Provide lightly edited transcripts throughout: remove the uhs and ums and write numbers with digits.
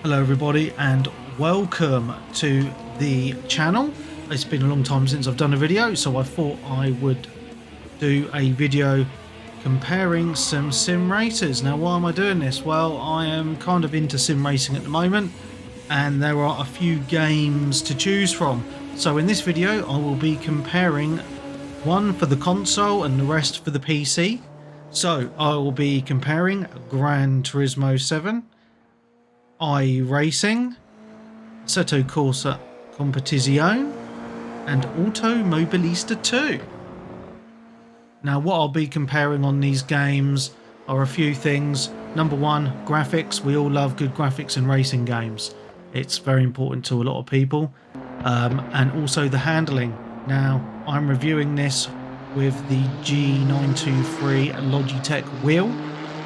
Hello everybody and welcome to the channel. It's been a long time since I've done a video, so I thought I would do a video comparing some sim racers. Now why am I doing this? Well, I am kind of into sim racing at the moment and there are a few games to choose from. So in this video I will be comparing one for the console and the rest for the PC. So I will be comparing Gran Turismo 7, iRacing, Assetto Corsa Competizione and Automobilista 2. Now what I'll be comparing on these games are a few things. Number one, graphics. We all love good graphics in racing games. It's very important to a lot of people. And also the handling. Now I'm reviewing this with the G923 Logitech wheel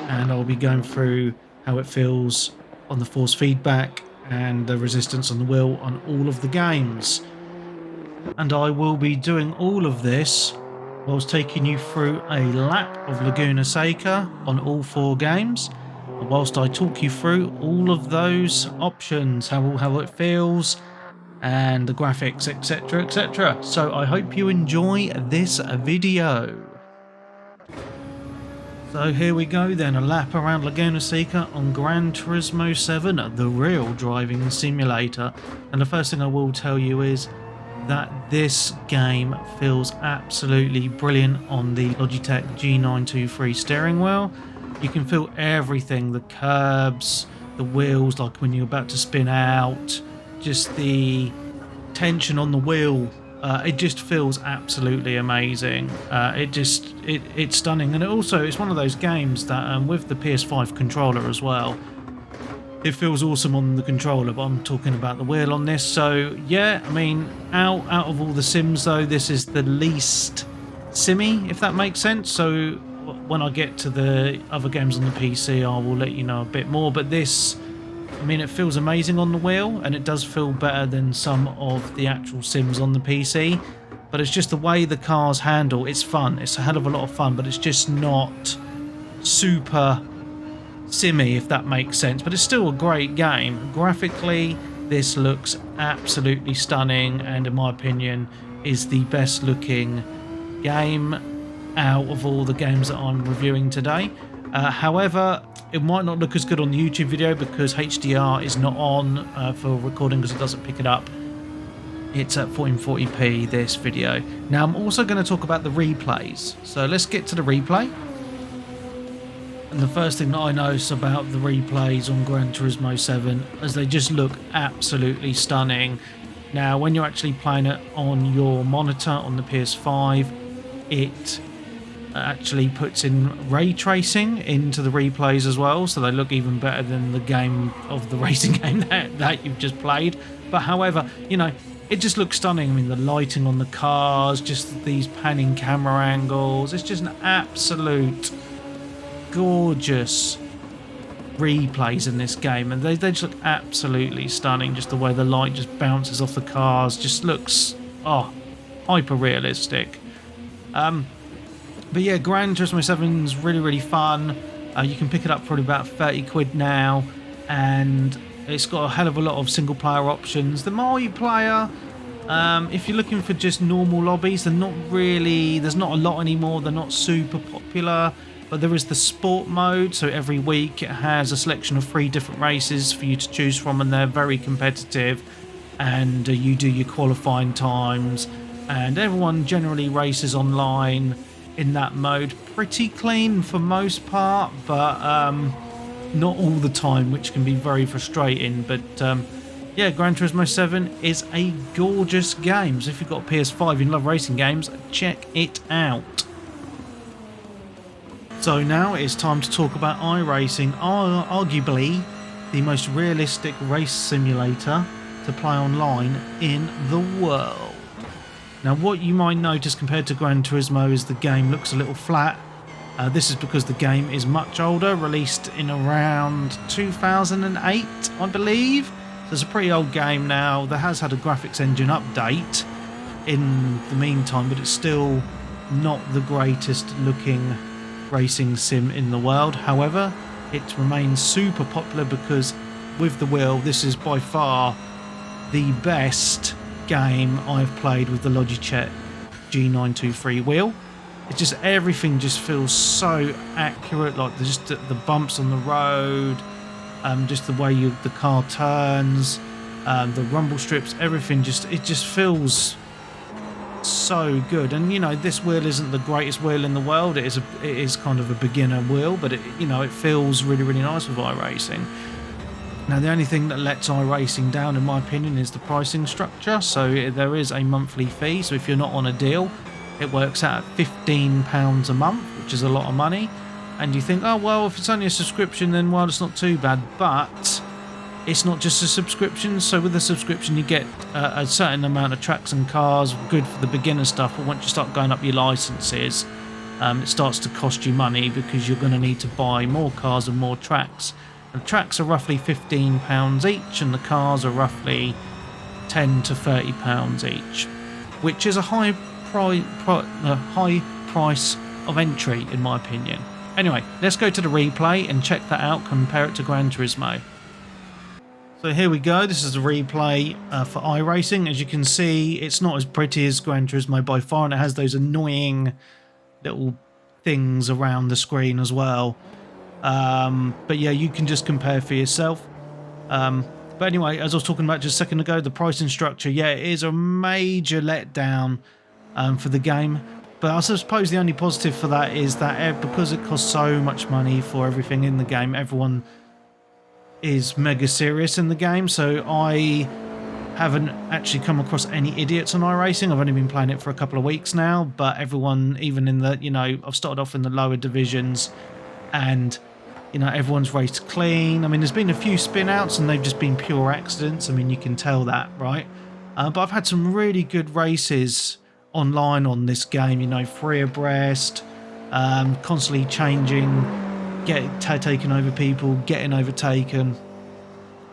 and I'll be going through how it feels on the force feedback and the resistance on the wheel on all of the games. And I will be doing all of this whilst taking you through a lap of Laguna Seca on all four games, whilst I talk you through all of those options, how it feels and the graphics, etc, etc. So I hope you enjoy this video. So here we go then, a lap around Laguna Seca on Gran Turismo 7, the real driving simulator. And the first thing I will tell you is that this game feels absolutely brilliant on the Logitech G923 steering wheel. You can feel everything, the curbs, the wheels, like when you're about to spin out, just the tension on the wheel. It just feels absolutely amazing. It's stunning, and it's one of those games that with the PS5 controller as well, it feels awesome on the controller, but I'm talking about the wheel on this. So yeah, I mean, out of all the sims though, this is the least simmy, if that makes sense. So when I get to the other games on the PC, I will let you know a bit more, but this, I mean, it feels amazing on the wheel and it does feel better than some of the actual sims on the PC, but it's just the way the cars handle. It's fun, it's a hell of a lot of fun, but it's just not super simmy, if that makes sense. But it's still a great game. Graphically, this looks absolutely stunning and in my opinion is the best looking game out of all the games that I'm reviewing today. However, it might not look as good on the YouTube video because HDR is not on for recording because it doesn't pick it up. It's at 1440p this video. Now I'm also going to talk about the replays. So let's get to the replay. And the first thing that I notice about the replays on Gran Turismo 7 is they just look absolutely stunning. Now when you're actually playing it on your monitor on the PS5, it actually puts in ray tracing into the replays as well, so they look even better than the game of the racing game that you've just played. But however, you know, it just looks stunning. I mean, the lighting on the cars, just these panning camera angles, it's just an absolute gorgeous replays in this game, and they just look absolutely stunning. Just the way the light just bounces off the cars just looks hyper realistic. But yeah, Gran Turismo 7 is really fun. You can pick it up for about 30 quid now, and it's got a hell of a lot of single player options. The multiplayer, if you're looking for just normal lobbies, there's not a lot anymore. They're not super popular, but there is the sport mode. So every week it has a selection of 3 different races for you to choose from, and they're very competitive, and you do your qualifying times, and everyone generally races online in that mode. Pretty clean for most part, but not all the time, which can be very frustrating. But yeah, Gran Turismo 7 is a gorgeous game, so if you've got a PS5 and love racing games, check it out. So now it's time to talk about iRacing, arguably the most realistic race simulator to play online in the world. Now what you might notice compared to Gran Turismo is the game looks a little flat. This is because the game is much older, released in around 2008, I believe. So it's a pretty old game now. There has had a graphics engine update in the meantime, but it's still not the greatest looking racing sim in the world. However, it remains super popular because with the wheel, this is by far the best game I've played with the Logitech G923 wheel. It's just, everything just feels so accurate, like just the bumps on the road, just the way the car turns, the rumble strips, everything it just feels so good. And you know, this wheel isn't the greatest wheel in the world. It is kind of a beginner wheel, but it feels really, really nice with iRacing. Now, the only thing that lets iRacing down, in my opinion, is the pricing structure. So there is a monthly fee. So if you're not on a deal, it works out at £15 a month, which is a lot of money. And you think, oh well, if it's only a subscription, then well, it's not too bad. But it's not just a subscription. So with a subscription, you get a certain amount of tracks and cars, good for the beginner stuff. But once you start going up your licenses, it starts to cost you money because you're going to need to buy more cars and more tracks. And the tracks are roughly £15 each, and the cars are roughly £10 to £30 each, which is a high price of entry, in my opinion. Anyway, let's go to the replay and check that out, compare it to Gran Turismo. So here we go, this is the replay for iRacing. As you can see, it's not as pretty as Gran Turismo by far, and it has those annoying little things around the screen as well. But yeah, you can just compare for yourself. But anyway, as I was talking about just a second ago, the pricing structure, yeah, it is a major letdown for the game. But I suppose the only positive for that is that because it costs so much money for everything in the game, everyone is mega serious in the game. So I haven't actually come across any idiots on iRacing. I've only been playing it for a couple of weeks now, but everyone, even in the, I've started off in the lower divisions, and everyone's raced clean. I mean, there's been a few spin outs and they've just been pure accidents. I mean, you can tell that, right? But I've had some really good races online on this game, 3 abreast, constantly changing, taking over people, getting overtaken,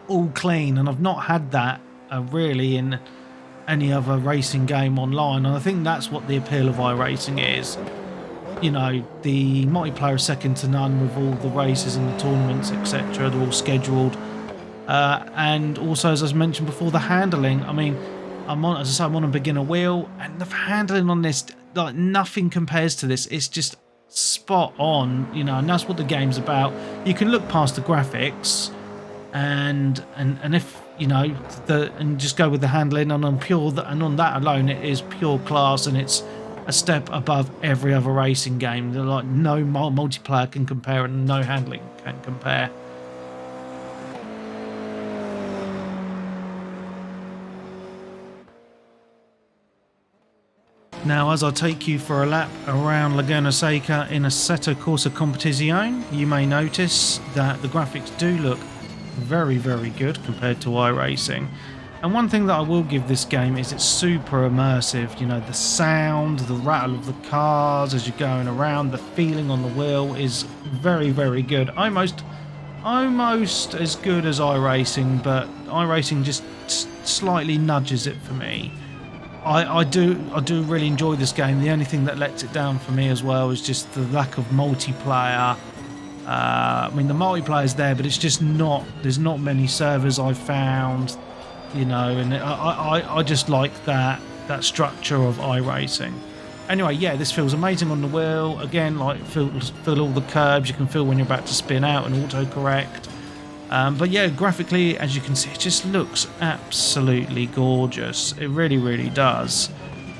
all clean. And I've not had that really in any other racing game online. And I think that's what the appeal of iRacing is. The multiplayer is second to none with all the races and the tournaments, etc. They're all scheduled. And also, as I mentioned before, the handling. I mean, I'm on a beginner wheel, and the handling on this, like, nothing compares to this. It's just spot on, and that's what the game's about. You can look past the graphics, and if and just go with the handling, and on that alone, it is pure class, and it's a step above every other racing game. They're like, no multiplayer can compare, and no handling can compare. Now, as I take you for a lap around Laguna Seca in Assetto Corsa Competizione, you may notice that the graphics do look very, very good compared to iRacing. And one thing that I will give this game is it's super immersive. The sound, the rattle of the cars as you're going around, the feeling on the wheel is very, very good. Almost as good as iRacing, but iRacing just slightly nudges it for me. I do really enjoy this game. The only thing that lets it down for me as well is just the lack of multiplayer. I mean, the multiplayer is there, but it's just not. There's not many servers I've found, and I just like that structure of iRacing. Anyway, yeah, this feels amazing on the wheel. Again, like feel all the curbs. You can feel when you're about to spin out and autocorrect. But yeah, graphically, as you can see, it just looks absolutely gorgeous. It really, really does.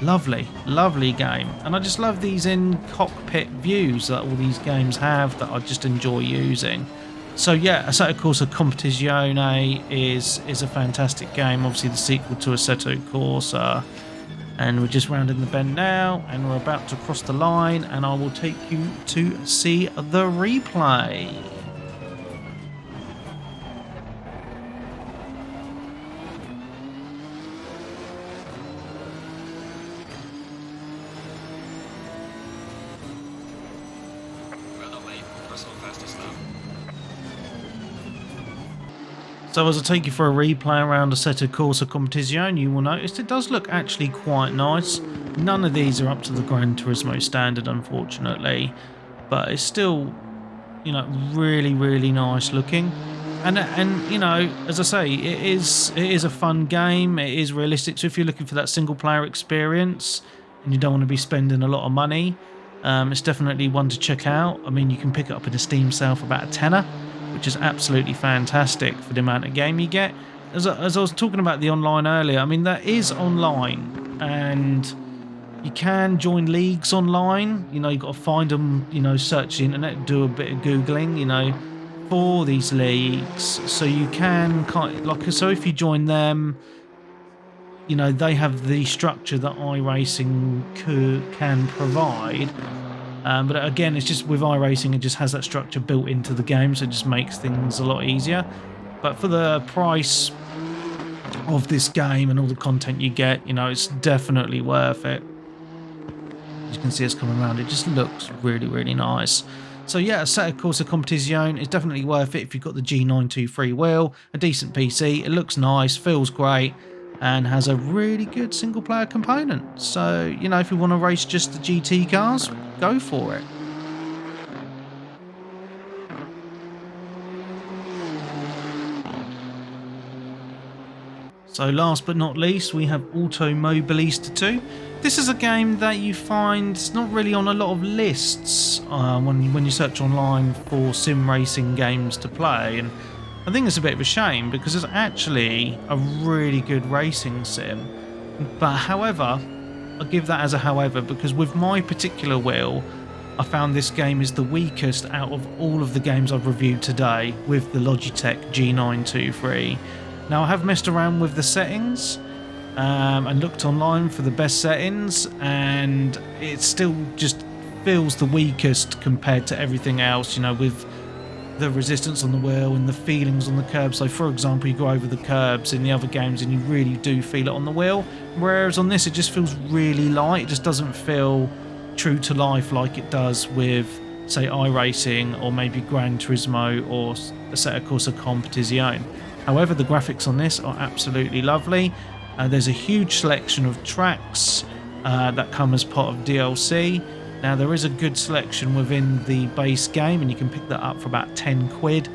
Lovely, lovely game. And I just love these in-cockpit views that all these games have that I just enjoy using. So yeah, Assetto Corsa Competizione is a fantastic game. Obviously the sequel to Assetto Corsa. And we're just rounding the bend now, and we're about to cross the line, and I will take you to see the replay. So as I take you for a replay around Assetto Corsa Competizione, you will notice it does look actually quite nice. None of these are up to the Gran Turismo standard, unfortunately, but it's still, you know, really, really nice looking. And you know, as I say, it is a fun game. It is realistic. So if you're looking for that single player experience and you don't want to be spending a lot of money, it's definitely one to check out. I mean, you can pick it up in a Steam sale for about a tenner, which is absolutely fantastic for the amount of game you get. As I was talking about the online earlier, I mean, that is online, and you can join leagues online. You know, you've got to find them, you know, search the internet, do a bit of Googling, you know, for these leagues. So you can kind of, like, so if you join them, you know, they have the structure that iRacing can provide. But again, it's just with iRacing, it just has that structure built into the game, so it just makes things a lot easier. But for the price of this game and all the content you get, you know, it's definitely worth it. As you can see us coming around, it just looks really, really nice. So yeah, Assetto Corsa Competizione is definitely worth it if you've got the G923 wheel, a decent PC, it looks nice, feels great, and has a really good single player component. So, you know, if you want to race just the GT cars, go for it. So last but not least, we have Automobilista 2. This is a game that you find it's not really on a lot of lists when you search online for sim racing games to play, and I think it's a bit of a shame because it's actually a really good racing sim. But however, I give that as a however because with my particular wheel, I found this game is the weakest out of all of the games I've reviewed today with the Logitech G923. Now I have messed around with the settings and looked online for the best settings, and it still just feels the weakest compared to everything else, you know, with the resistance on the wheel and the feelings on the curbs. So for example, you go over the curbs in the other games and you really do feel it on the wheel, whereas on this it just feels really light. It just doesn't feel true to life like it does with, say, iRacing or maybe Gran Turismo or Assetto Corsa Competizione. However, the graphics on this are absolutely lovely. There's a huge selection of tracks that come as part of DLC. Now, there is a good selection within the base game, and you can pick that up for about 10 quid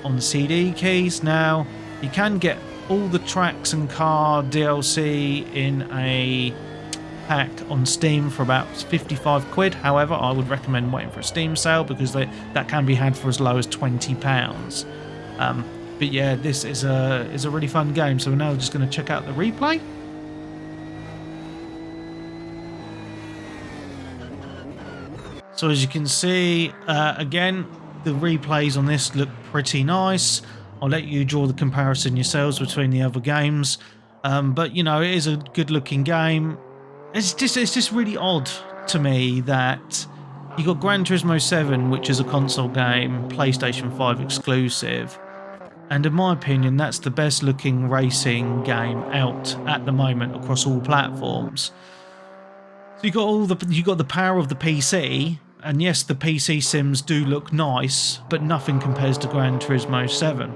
on the CD keys. Now, you can get all the tracks and car DLC in a pack on Steam for about 55 quid. However, I would recommend waiting for a Steam sale because that can be had for as low as £20. But yeah, this is a really fun game. So we're now just going to check out the replay. So as you can see, again, the replays on this look pretty nice. I'll let you draw the comparison yourselves between the other games. But you know, it is a good looking game. It's just really odd to me that you got Gran Turismo 7, which is a console game, PlayStation 5 exclusive. And in my opinion, that's the best looking racing game out at the moment across all platforms. So you got the power of the PC, and yes, the PC sims do look nice, but nothing compares to Gran Turismo 7.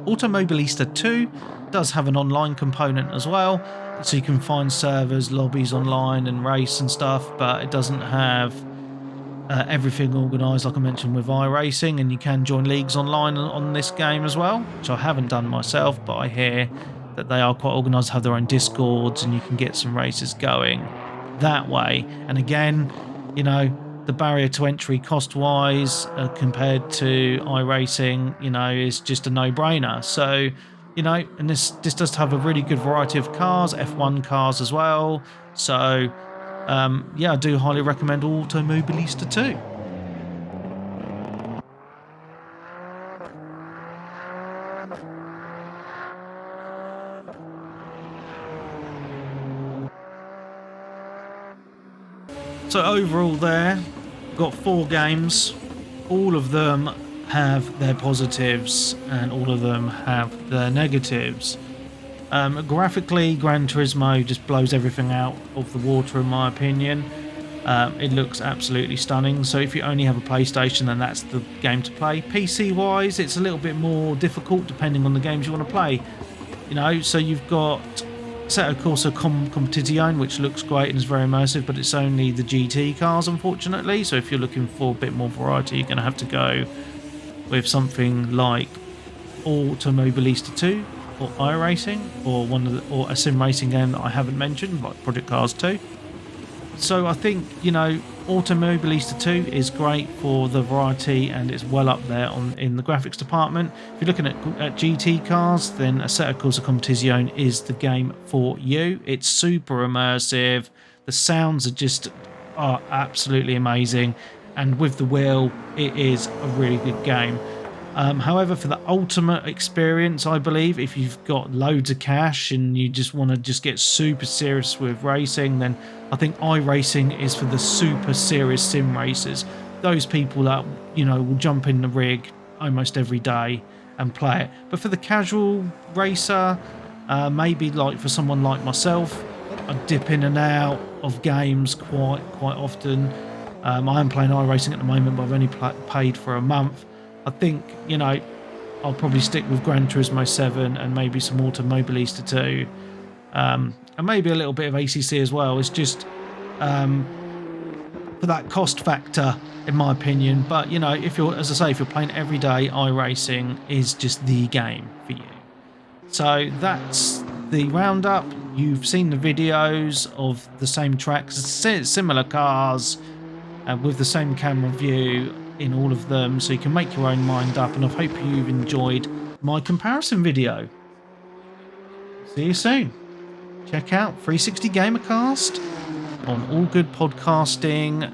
Automobilista 2 does have an online component as well, so you can find servers, lobbies online and race and stuff, but it doesn't have everything organised like I mentioned with iRacing, and you can join leagues online on this game as well, which I haven't done myself, but I hear that they are quite organised, have their own discords, and you can get some races going that way. And again, you know, the barrier to entry cost-wise compared to iRacing, you know, is just a no-brainer. So, you know, and this does have a really good variety of cars, F1 cars as well. So, yeah, I do highly recommend Automobilista 2. So overall there, got 4 games. All of them have their positives and all of them have their negatives. Graphically, Gran Turismo just blows everything out of the water in my opinion. It looks absolutely stunning, so if you only have a PlayStation, then that's the game to play. PC wise, it's a little bit more difficult depending on the games you want to play. You know, so you've got Assetto Corsa Competizione, which looks great and is very immersive, but it's only the GT cars, unfortunately. So if you're looking for a bit more variety, you're going to have to go with something like Automobilista 2 or iRacing, or a sim racing game that I haven't mentioned, like Project Cars 2. So I think, you know, Automobilista 2 is great for the variety and it's well up there in the graphics department. If you're looking at GT cars, then Assetto Corsa Competizione is the game for you. It's super immersive. The sounds are absolutely amazing. And with the wheel, it is a really good game. However, for the ultimate experience, I believe, if you've got loads of cash and you just want to get super serious with racing, then I think iRacing is for the super serious sim racers. Those people that, you know, will jump in the rig almost every day and play it. But for the casual racer, maybe like for someone like myself, I dip in and out of games quite often. I am playing iRacing at the moment, but I've only paid for a month. I think, you know, I'll probably stick with Gran Turismo 7 and maybe some Automobilista 2, and maybe a little bit of ACC as well. It's just for that cost factor, in my opinion. But, you know, if you're, as I say, if you're playing every day, iRacing is just the game for you. So that's the roundup. You've seen the videos of the same tracks, similar cars, with the same camera view in all of them, so you can make your own mind up, and I hope you've enjoyed my comparison video. See you soon. Check out 360 Gamercast on all good podcasting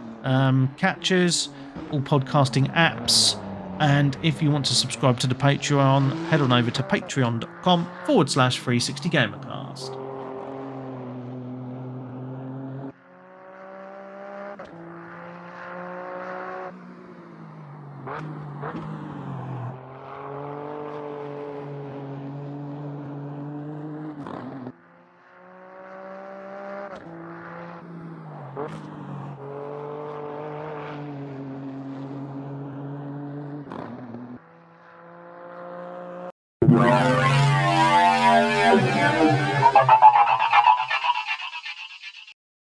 catchers, all podcasting apps, and if you want to subscribe to the Patreon, head on over to patreon.com/360 Gamercast. Wow.